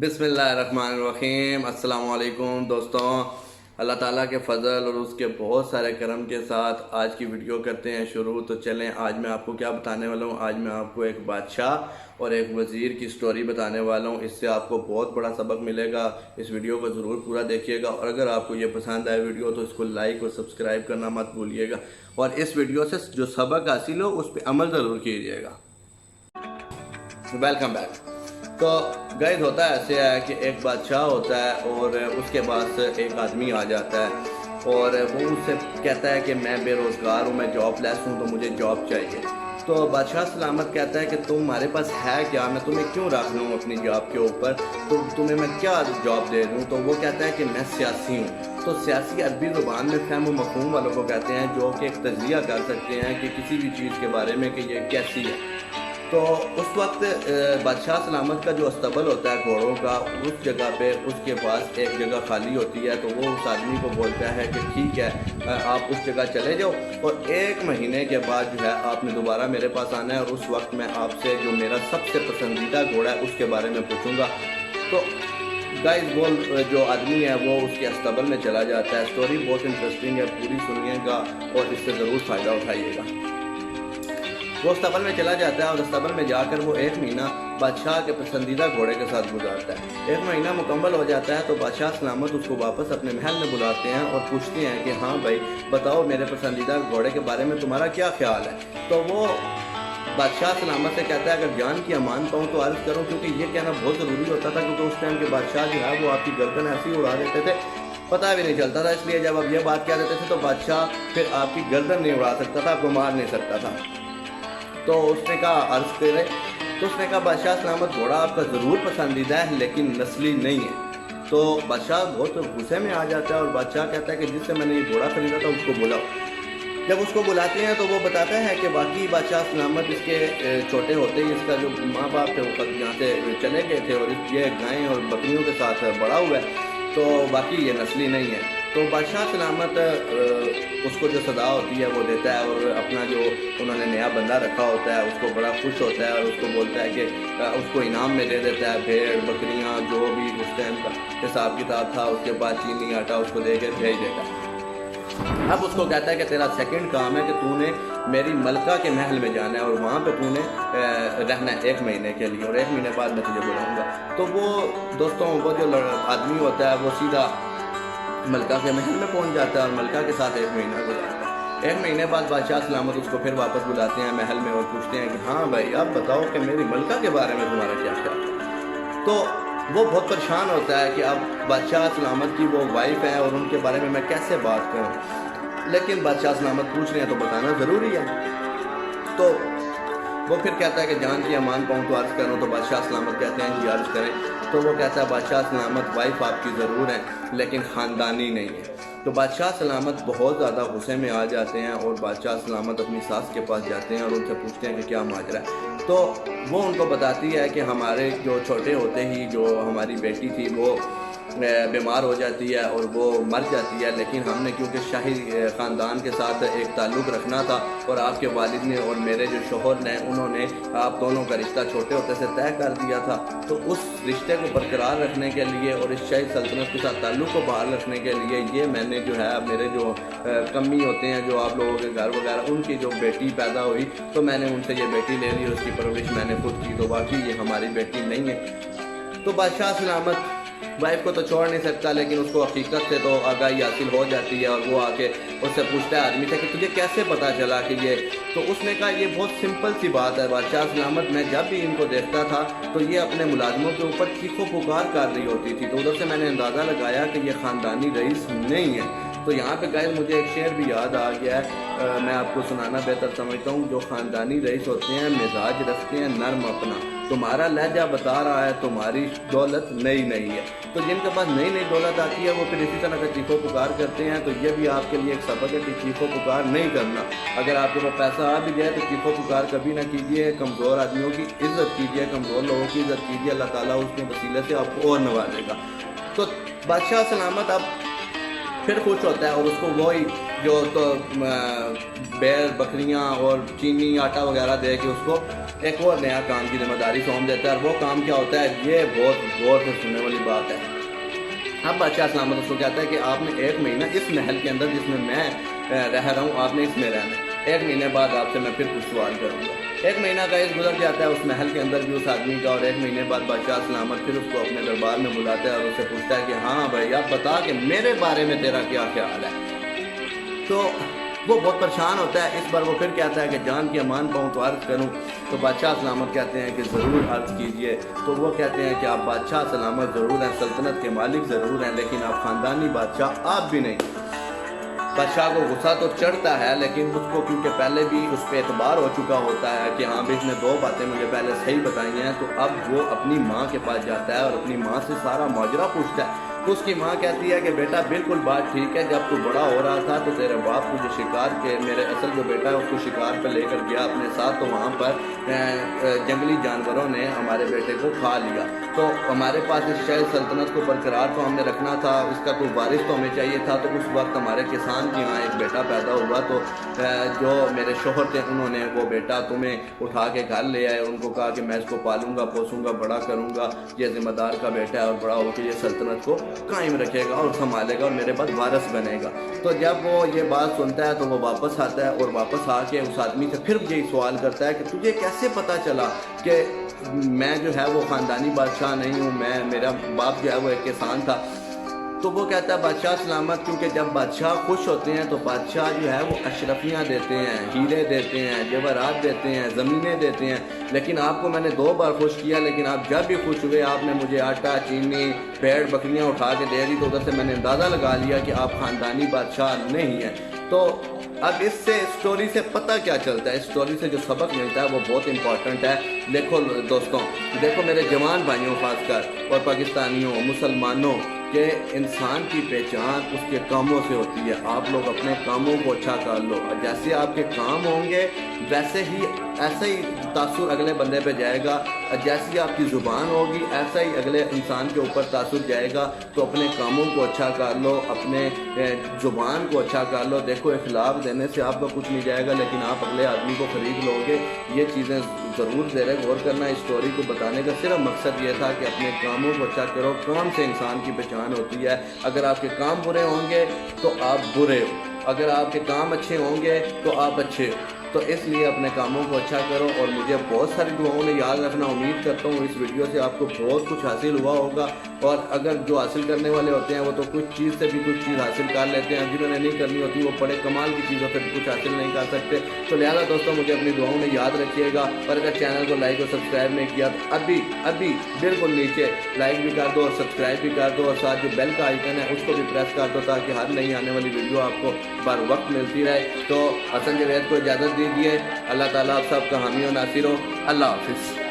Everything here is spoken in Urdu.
بسم اللہ الرحمن الرحیم۔ السلام علیکم دوستوں، اللہ تعالیٰ کے فضل اور اس کے بہت سارے کرم کے ساتھ آج کی ویڈیو کرتے ہیں شروع۔ تو چلیں، آج میں آپ کو کیا بتانے والا ہوں؟ آج میں آپ کو ایک بادشاہ اور ایک وزیر کی سٹوری بتانے والا ہوں۔ اس سے آپ کو بہت بڑا سبق ملے گا۔ اس ویڈیو کو ضرور پورا دیکھیے گا، اور اگر آپ کو یہ پسند آئے ویڈیو تو اس کو لائک اور سبسکرائب کرنا مت بھولیے گا، اور اس ویڈیو سے جو سبق حاصل ہو اس پہ عمل ضرور کیجیے گا۔ Welcome back. تو گائز ہوتا ہے ایسے ہے کہ ایک بادشاہ ہوتا ہے اور اس کے پاس ایک آدمی آ جاتا ہے اور وہ اس سے کہتا ہے کہ میں بے روزگار ہوں، میں جاب لیس ہوں، تو مجھے جاب چاہیے۔ تو بادشاہ سلامت کہتا ہے کہ تمہارے پاس ہے کیا، میں تمہیں کیوں رکھ لوں اپنی جاب کے اوپر، تو تمہیں میں کیا جاب دے دوں؟ تو وہ کہتا ہے کہ میں سیاسی ہوں۔ تو سیاسی عربی زبان میں فہم و مفہوم والوں کو کہتے ہیں، جو کہ ایک تجزیہ کر سکتے ہیں کہ کسی بھی چیز کے بارے میں کہ یہ کیسی ہے۔ تو اس وقت بادشاہ سلامت کا جو استبل ہوتا ہے گھوڑوں کا، اس جگہ پہ اس کے پاس ایک جگہ خالی ہوتی ہے، تو وہ اس آدمی کو بولتا ہے کہ ٹھیک ہے، آپ اس جگہ چلے جاؤ، اور 1 مہینے کے بعد جو ہے آپ نے دوبارہ میرے پاس آنا ہے، اور اس وقت میں آپ سے جو میرا سب سے پسندیدہ گھوڑا ہے اس کے بارے میں پوچھوں گا۔ تو گائز وہ جو آدمی ہے وہ اس کے استبل میں چلا جاتا ہے۔ سٹوری بہت انٹرسٹنگ ہے، پوری سنیے گا اور اس سے ضرور فائدہ اٹھائیے گا۔ وہ استبل میں چلا جاتا ہے اور استبل میں جا کر وہ 1 مہینہ بادشاہ کے پسندیدہ گھوڑے کے ساتھ گزارتا ہے۔ 1 مہینہ مکمل ہو جاتا ہے تو بادشاہ سلامت اس کو واپس اپنے محل میں بلاتے ہیں اور پوچھتے ہیں کہ ہاں بھائی بتاؤ، میرے پسندیدہ گھوڑے کے بارے میں تمہارا کیا خیال ہے؟ تو وہ بادشاہ سلامت سے کہتا ہے اگر جان کی امان پاؤں تو عرض کروں، کیونکہ یہ کہنا بہت ضروری ہوتا تھا، کیونکہ اس ٹائم کے بادشاہ جو ہے وہ آپ کی گردن ایسی اڑا دیتے تھے، پتہ بھی نہیں چلتا تھا، اس لیے جب آپ یہ بات کہہ دیتے تھے تو بادشاہ پھر آپ کی گردن نہیں اڑا سکتا تھا، آپ کو مار نہیں سکتا تھا۔ تو اس نے کہا عرض کرے، تو اس نے کہا بادشاہ سلامت گھوڑا آپ کا ضرور پسندیدہ ہے لیکن نسلی نہیں ہے۔ تو بادشاہ بہت غصے میں آ جاتا ہے اور بادشاہ کہتا ہے کہ جس سے میں نے یہ گھوڑا خریدا تھا اس کو بلاؤ۔ جب اس کو بلاتے ہیں تو وہ بتاتا ہے کہ باقی بادشاہ سلامت اس کے چھوٹے ہوتے ہی اس کا جو ماں باپ تھے وہ یہاں سے چلے گئے تھے، اور یہ گائیں اور بکریوں کے ساتھ بڑا ہوا ہے، تو باقی یہ نسلی نہیں ہے۔ تو بادشاہ سلامت اس کو جو سزا ہوتی ہے وہ دیتا ہے، اور اپنا جو انہوں نے نیا بندہ رکھا ہوتا ہے اس کو بڑا خوش ہوتا ہے اور اس کو بولتا ہے کہ اس کو انعام میں دے دیتا ہے بھیڑ بکریاں جو بھی اس ٹائم کا حساب کتاب تھا، اس کے بعد چینی آٹا اس کو دے کے بھیج دیتا ہے۔ اب اس کو کہتا ہے کہ تیرا سیکنڈ کام ہے کہ تو نے میری ملکہ کے محل میں جانا ہے اور وہاں پہ تو نے رہنا ہے 1 مہینے کے لیے، اور 1 مہینے بعد میں تجھے بلاؤں گا۔ تو وہ دوستوں وہ جو آدمی ہوتا ہے وہ سیدھا ملکہ کے محل میں پہنچ جاتا ہے اور ملکہ کے ساتھ 1 مہینہ گزارتا ہے۔ 1 مہینے بعد بادشاہ سلامت اس کو پھر واپس بلاتے ہیں محل میں اور پوچھتے ہیں کہ ہاں بھائی اب بتاؤ کہ میری ملکہ کے بارے میں تمہارا کیا خیال ہے؟ تو وہ بہت پریشان ہوتا ہے کہ اب بادشاہ سلامت کی وہ وائف ہے اور ان کے بارے میں کیسے بات کروں، لیکن بادشاہ سلامت پوچھ رہے ہیں تو بتانا ضروری ہے۔ تو وہ پھر کہتا ہے کہ جان کی امان پاؤں تو عرض کروں، تو بادشاہ سلامت کہتے ہیں جی عرض کریں۔ تو وہ کہتا ہے بادشاہ سلامت وائف آپ کی ضرور ہے لیکن خاندانی نہیں ہے۔ تو بادشاہ سلامت بہت زیادہ غصے میں آ جاتے ہیں اور بادشاہ سلامت اپنی ساس کے پاس جاتے ہیں اور ان سے پوچھتے ہیں کہ کیا ماجرا ہے۔ تو وہ ان کو بتاتی ہے کہ ہمارے جو چھوٹے ہوتے ہی جو ہماری بیٹی تھی وہ بیمار ہو جاتی ہے اور وہ مر جاتی ہے، لیکن ہم نے کیونکہ شاہی خاندان کے ساتھ ایک تعلق رکھنا تھا، اور آپ کے والد نے اور میرے جو شوہر نے انہوں نے آپ دونوں کا رشتہ چھوٹے ہوتے سے طے کر دیا تھا، تو اس رشتے کو برقرار رکھنے کے لیے اور اس شاہی سلطنت کے ساتھ تعلق کو بحال رکھنے کے لیے یہ میں نے جو ہے میرے جو کمی ہوتے ہیں جو آپ لوگوں کے گھر وغیرہ، ان کی جو بیٹی پیدا ہوئی تو میں نے ان سے یہ بیٹی لے لی اور اس کی پرورش میں نے خود کی، تو باقی یہ ہماری بیٹی نہیں ہے۔ تو بادشاہ سلامت وائف کو تو چھوڑ نہیں سکتا، لیکن اس کو حقیقت سے تو آگاہی حاصل ہو جاتی ہے، اور وہ آ کے اس سے پوچھتا ہے آدمی سے کہ تجھے کیسے پتا چلا کہ یہ، تو اس نے کہا یہ بہت سمپل سی بات ہے بادشاہ سلامت، میں جب بھی ان کو دیکھتا تھا تو یہ اپنے ملازموں کے اوپر چیخ و پکار کر رہی ہوتی تھی، تو ادھر سے میں نے اندازہ لگایا کہ یہ خاندانی رئیس نہیں ہے۔ تو یہاں پہ گائز مجھے ایک شعر بھی یاد آ گیا ہے، میں آپ کو سنانا بہتر سمجھتا ہوں۔ جو خاندانی رئیس ہوتے ہیں مزاج رکھتے ہیں نرم اپنا، تمہارا لہجہ بتا رہا ہے تمہاری دولت نئی نہیں ہے۔ تو جن کے پاس نئی نئی دولت آتی ہے وہ پھر اسی طرح کا چیخ و پکار کرتے ہیں۔ تو یہ بھی آپ کے لیے ایک سبق ہے کہ چیخ و پکار نہیں کرنا۔ اگر آپ کے پاس پیسہ آ بھی جائے تو چیخ و پکار کبھی نہ کیجیے، کمزور آدمیوں کی عزت کیجیے، کمزور لوگوں کی عزت کیجیے، اللہ تعالیٰ اس کے وسیلے سے آپ کو اور نوازے گا۔ تو بادشاہ سلامت اب پھر خوش ہوتا ہے اور اس کو وہی جو تو بیل بکریاں اور چینی آٹا وغیرہ دے کے اس کو ایک اور نیا کام کی ذمہ داری سونپ دیتا ہے، اور وہ کام کیا ہوتا ہے، یہ بہت غور سے سننے والی بات ہے۔ اب بادشاہ سلامت اس کو کہتا ہے کہ آپ نے 1 مہینہ اس محل کے اندر جس میں میں رہ رہا ہوں، آپ نے اس میں رہنا ہے، 1 مہینے بعد آپ سے میں پھر کچھ سوال کروں گا۔ 1 مہینہ کا اس گزر جاتا ہے اس محل کے اندر بھی اس آدمی کا، اور 1 مہینے بعد بادشاہ سلامت پھر اس کو اپنے دربار میں بلاتا ہے اور اس سے پوچھتا ہے کہ ہاں بھائی اب بتا کہ میرے بارے میں تیرا کیا خیال ہے۔ تو وہ بہت پریشان ہوتا ہے، اس بار وہ پھر کہتا ہے کہ جان کی امان پاؤں تو عرض کروں، تو بادشاہ سلامت کہتے ہیں کہ ضرور عرض کیجئے۔ تو وہ کہتے ہیں کہ آپ بادشاہ سلامت ضرور ہیں، سلطنت کے مالک ضرور ہیں، لیکن آپ خاندانی بادشاہ آپ بھی نہیں۔ بادشاہ کو غصہ تو چڑھتا ہے، لیکن اس کو کیونکہ پہلے بھی اس پہ اعتبار ہو چکا ہوتا ہے کہ ہاں بھی اس نے 2 باتیں مجھے پہلے صحیح بتائی ہیں، تو اب وہ اپنی ماں کے پاس جاتا ہے اور اپنی ماں سے سارا ماجرا پوچھتا ہے۔ تو اس کی ماں کہتی ہے کہ بیٹا بالکل بات ٹھیک ہے، جب تو بڑا ہو رہا تھا تو تیرے باپ تجھے شکار کے، میرے اصل جو بیٹا ہے اس کو شکار پہ لے کر گیا اپنے ساتھ، تو وہاں پر جنگلی جانوروں نے ہمارے بیٹے کو کھا لیا، تو ہمارے پاس اس شاہی سلطنت کو برقرار تو ہم نے رکھنا تھا، اس کا کوئی وارث تو ہمیں چاہیے تھا۔ تو اس وقت ہمارے کسان کی یہاں ایک بیٹا پیدا ہوا، تو جو میرے شوہر تھے انہوں نے وہ بیٹا تمہیں اٹھا کے گھر لے آئے، ان کو کہا کہ میں اس کو پالوں گا پوسوں گا بڑا کروں گا، یہ ذمہ دار کا بیٹا ہے اور بڑا ہو کے یہ سلطنت کو قائم رکھے گا اور سنبھالے گا اور میرے بعد وارث بنے گا۔ تو جب وہ یہ بات سنتا ہے تو وہ واپس آتا ہے، اور واپس آ کے اس آدمی سے پھر یہی سوال کرتا ہے کہ تجھے کیسے پتہ چلا کہ میں جو ہے وہ خاندانی بادشاہ نہیں ہوں، میرا باپ جو ہے وہ ایک کسان تھا۔ تو وہ کہتا ہے بادشاہ سلامت، کیونکہ جب بادشاہ خوش ہوتے ہیں تو بادشاہ جو ہے وہ اشرفیاں دیتے ہیں، ہیرے دیتے ہیں، جواہرات دیتے ہیں، زمینیں دیتے ہیں، لیکن آپ کو میں نے 2 بار خوش کیا، لیکن آپ جب بھی خوش ہوئے آپ نے مجھے آٹا چینی بھیڑ بکریاں اٹھا کے دے دی، تو ادھر سے میں نے اندازہ لگا لیا کہ آپ خاندانی بادشاہ نہیں ہیں۔ تو اب اس سے اسٹوری سے پتہ کیا چلتا ہے، اس اسٹوری سے جو سبق ملتا ہے وہ بہت امپورٹنٹ ہے۔ دیکھو دوستوں، دیکھو میرے جوان بھائیوں خاص کر، اور پاکستانیوں مسلمانوں، کہ انسان کی پہچان اس کے کاموں سے ہوتی ہے۔ آپ لوگ اپنے کاموں کو اچھا کر لو، جیسے آپ کے کام ہوں گے ویسے ہی ایسا ہی تاثر اگلے بندے پہ جائے گا، جیسی آپ کی زبان ہوگی ایسا ہی اگلے انسان کے اوپر تاثر جائے گا۔ تو اپنے کاموں کو اچھا کر لو، اپنے زبان کو اچھا کر لو۔ دیکھو اخلاق دینے سے آپ کا کچھ نہیں جائے گا، لیکن آپ اگلے آدمی کو خرید لو گے۔ یہ چیزیں ضرور زیر غور کرنا۔ اس اسٹوری کو بتانے کا صرف مقصد یہ تھا کہ اپنے کاموں کو اچھا کرو، کام سے انسان کی پہچان ہوتی ہے۔ اگر آپ کے کام برے ہوں گے تو آپ برے ہو، اگر آپ کے کام اچھے ہوں گے تو آپ اچھے ہو۔ تو اس لیے اپنے کاموں کو اچھا کرو، اور مجھے بہت ساری دعاؤں میں یاد رکھنا۔ امید کرتا ہوں اس ویڈیو سے آپ کو بہت کچھ حاصل ہوا ہوگا، اور اگر جو حاصل کرنے والے ہوتے ہیں وہ تو کچھ چیز سے بھی کچھ چیز حاصل کر لیتے ہیں، جنہوں نے نہیں کرنی ہوتی وہ بڑے کمال کی چیزوں سے بھی کچھ حاصل نہیں کر سکتے۔ تو لہٰذا دوستوں مجھے اپنی دعاؤں میں یاد رکھیے گا، اور اگر چینل کو لائک اور سبسکرائب نہیں کیا تو ابھی بالکل نیچے لائک بھی کر دو اور سبسکرائب بھی کر دو، اور ساتھ جو بیل کا آئیکن ہے اس کو بھی پریس کر دو تاکہ ہر نئی آنے والی ویڈیو آپ کو بر وقت ملتی رہے۔ تو حسن جاوید کو اجازت دیجیے۔ اللہ تعالیٰ آپ سب کا حامی و ناصر ہو۔ اللہ حافظ۔